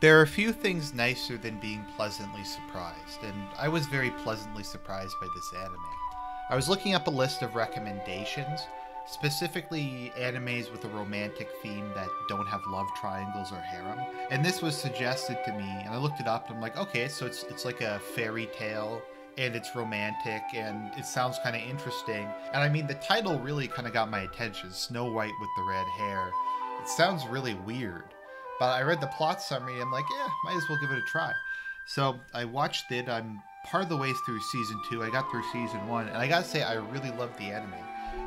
There are few things nicer than being pleasantly surprised, and I was very pleasantly surprised by this anime. I was looking up a list of recommendations, specifically animes with a romantic theme that don't have love triangles or harem, and this was suggested to me, and I looked it up, and I'm like, okay, so it's like a fairy tale, and it's romantic, and it sounds kind of interesting, and I mean, the title really kind of got my attention, Snow White with the red hair. It sounds really weird. But I read the plot summary and I'm like, yeah, might as well give it a try. So I watched it. I'm part of the way through season 2. I got through season 1. And I gotta say, I really love the anime.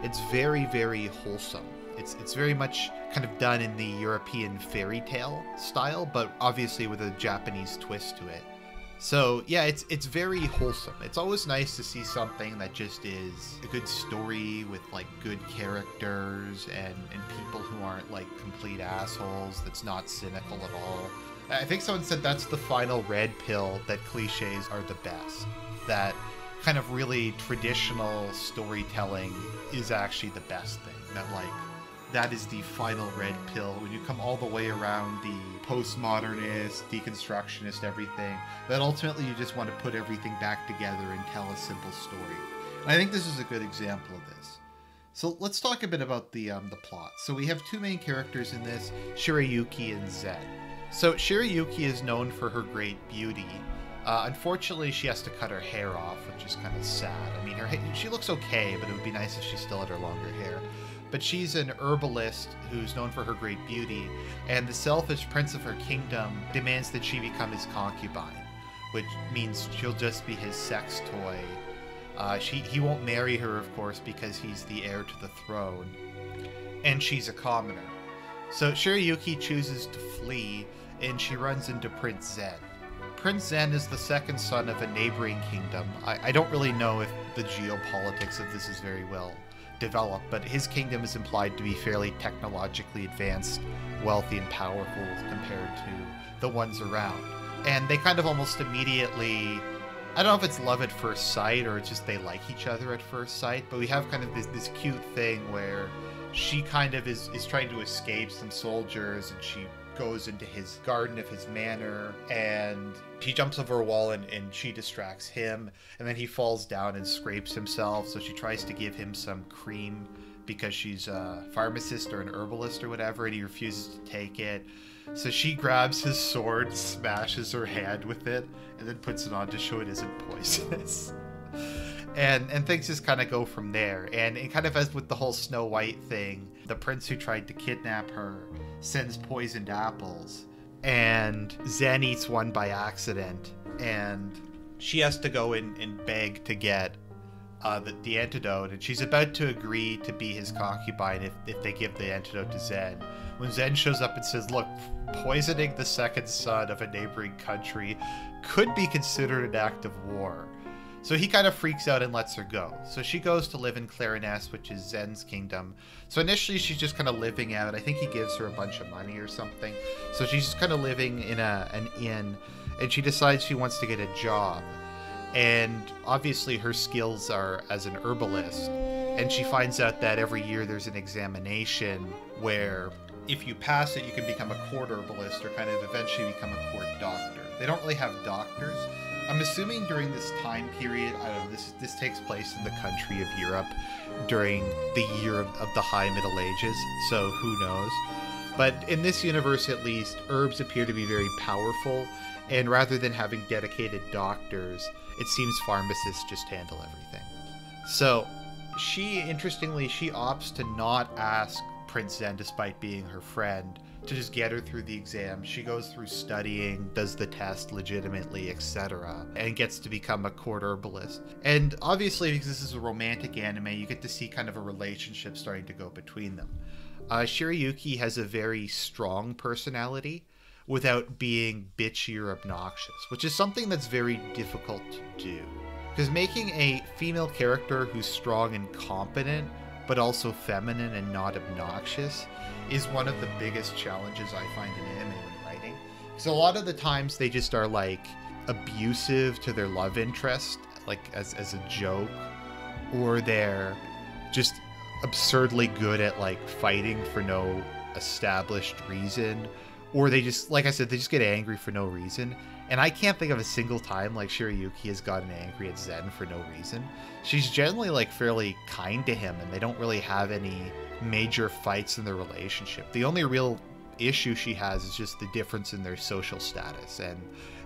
It's very, very wholesome. It's very much kind of done in the European fairy tale style, but obviously with a Japanese twist to it. So yeah, it's very wholesome. It's always nice to see something that just is a good story with like good characters and people who aren't like complete assholes, that's not cynical at all. I think someone said that's the final red pill, that cliches are the best. That kind of really traditional storytelling is actually the best thing. That like that is the final red pill when you come all the way around the postmodernist, deconstructionist, everything, that ultimately you just want to put everything back together and tell a simple story. And I think this is a good example of this. So let's talk a bit about the plot. So we have two main characters in this, Shirayuki and Zen. So Shirayuki is known for her great beauty. Unfortunately, she has to cut her hair off, which is kind of sad. I mean, she looks okay, but it would be nice if she still had her longer hair. But she's an herbalist who's known for her great beauty, and the selfish prince of her kingdom demands that she become his concubine, which means she'll just be his sex toy. He won't marry her, of course, because he's the heir to the throne, and she's a commoner. So Shirayuki chooses to flee, and she runs into Prince Zen. Prince Zen is the second son of a neighboring kingdom. I don't really know if the geopolitics of this is very well developed, but his kingdom is implied to be fairly technologically advanced, wealthy, and powerful compared to the ones around. And they kind of almost immediately, I don't know if it's love at first sight or it's just they like each other at first sight, but we have kind of this cute thing where she kind of is trying to escape some soldiers, and she goes into his garden of his manor, and he jumps over a wall and she distracts him, and then he falls down and scrapes himself, so she tries to give him some cream because she's a pharmacist or an herbalist or whatever, and he refuses to take it. So she grabs his sword, smashes her hand with it, and then puts it on to show it isn't poisonous. And things just kind of go from there. And it kind of as with the whole Snow White thing, the prince who tried to kidnap her sends poisoned apples, and Zen eats one by accident, and she has to go and beg to get the antidote, and she's about to agree to be his concubine if they give the antidote to Zen, when Zen shows up and says, look, poisoning the second son of a neighboring country could be considered an act of war. So he kind of freaks out and lets her go. So she goes to live in Clariness, which is Zen's kingdom. So initially she's just kind of living out. I think he gives her a bunch of money or something. So she's just kind of living in an inn, and she decides she wants to get a job. And obviously her skills are as an herbalist. And she finds out that every year there's an examination where if you pass it, you can become a court herbalist or kind of eventually become a court doctor. They don't really have doctors. I'm assuming during this time period, I don't know, this takes place in the country of Europe during the year of the High Middle Ages, so who knows. But in this universe at least, herbs appear to be very powerful, and rather than having dedicated doctors, it seems pharmacists just handle everything. So interestingly, she opts to not ask Prince Zen, despite being her friend, to just get her through the exam. She goes through studying, does the test legitimately, etc., and gets to become a court herbalist. And obviously, because this is a romantic anime, you get to see kind of a relationship starting to go between them. Shirayuki has a very strong personality without being bitchy or obnoxious, which is something that's very difficult to do. Because making a female character who's strong and competent, but also feminine and not obnoxious, is one of the biggest challenges I find in anime when writing. So a lot of the times they just are like abusive to their love interest, like as a joke, or they're just absurdly good at like fighting for no established reason, or they just, like I said, they just get angry for no reason. And I can't think of a single time like Shirayuki has gotten angry at Zen for no reason. She's generally like fairly kind to him, and they don't really have any major fights in their relationship. The only real issue she has is just the difference in their social status, and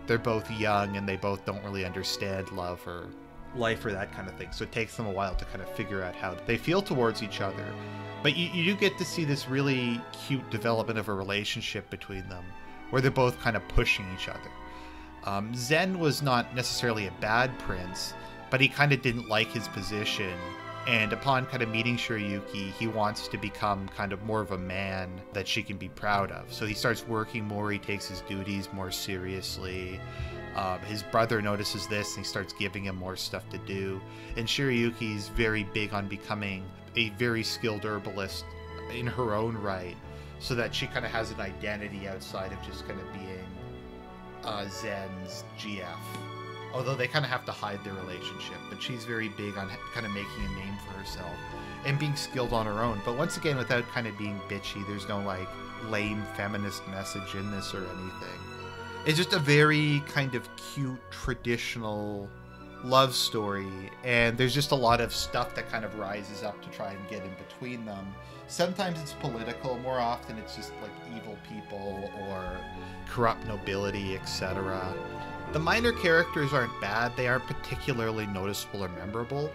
they're both young and they both don't really understand love or life or that kind of thing, so it takes them a while to kind of figure out how they feel towards each other. But you do get to see this really cute development of a relationship between them where they're both kind of pushing each other. Zen was not necessarily a bad prince, but he kind of didn't like his position, and upon kind of meeting Shirayuki, he wants to become kind of more of a man that she can be proud of. So he starts working more, he takes his duties more seriously. His brother notices this and he starts giving him more stuff to do. And Shirayuki's very big on becoming a very skilled herbalist in her own right, so that she kind of has an identity outside of just kind of being Zen's GF. Although they kind of have to hide their relationship, but she's very big on kind of making a name for herself and being skilled on her own. But once again, without kind of being bitchy, there's no like lame feminist message in this or anything. It's just a very kind of cute, traditional love story, and there's just a lot of stuff that kind of rises up to try and get in between them. Sometimes it's political, more often it's just like evil people or corrupt nobility, etc. The minor characters aren't bad, they aren't particularly noticeable or memorable,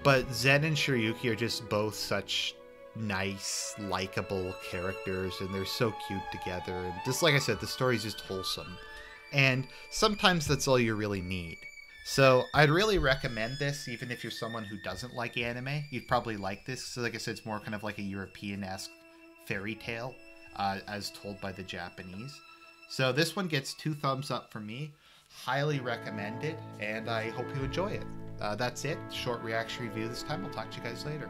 but Zen and Shirayuki are just both such nice, likable characters, and they're so cute together. And just like I said, the story's just wholesome, and sometimes that's all you really need. So I'd really recommend this, even if you're someone who doesn't like anime. You'd probably like this. So like I said, it's more kind of like a European-esque fairy tale as told by the Japanese. So this one gets 2 thumbs up from me. Highly recommend it, and I hope you enjoy it. That's it. Short reaction review this time. I'll talk to you guys later.